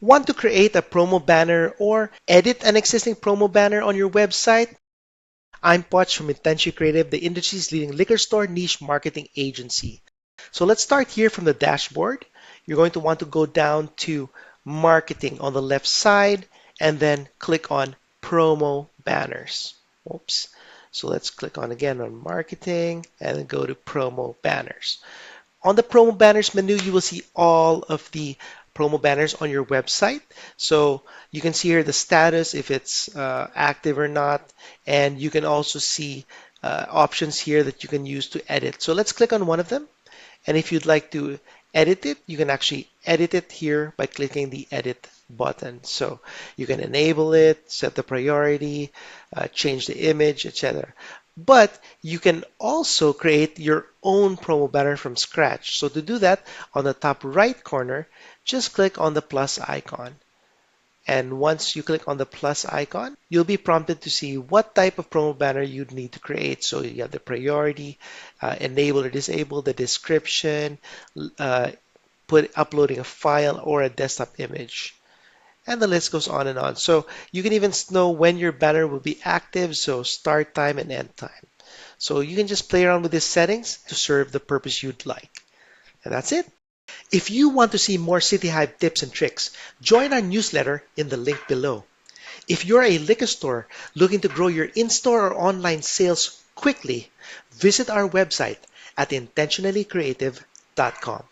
Want to create a promo banner or edit an existing promo banner on your website? I'm Poch from Intention Creative, the industry's leading liquor store niche marketing agency. So let's start here from the dashboard. You're going to want to go down to marketing on the left side and then click on promo banners. Oops. So let's click on again on marketing and then go to promo banners. On the promo banners menu, you will see all of the promo banners on your website. So you can see here the status, if it's active or not, and you can also see options here that you can use to edit. So let's click on one of them. And if you'd like to edit it, you can actually edit it here by clicking the edit button. So you can enable it, set the priority, change the image, etc. But you can also create your own promo banner from scratch. So to do that, on the top right corner, just click on the plus icon. And once you click on the plus icon, you'll be prompted to see what type of promo banner you'd need to create. So you have the priority, enable or disable, the description, uh, uploading a file or a desktop image. And the list goes on and on. So you can even know when your banner will be active, so start time and end time. So you can just play around with these settings to serve the purpose you'd like. And that's it. If you want to see more City Hive tips and tricks, join our newsletter in the link below. If you're a liquor store looking to grow your in-store or online sales quickly, visit our website at intentionallycreative.com.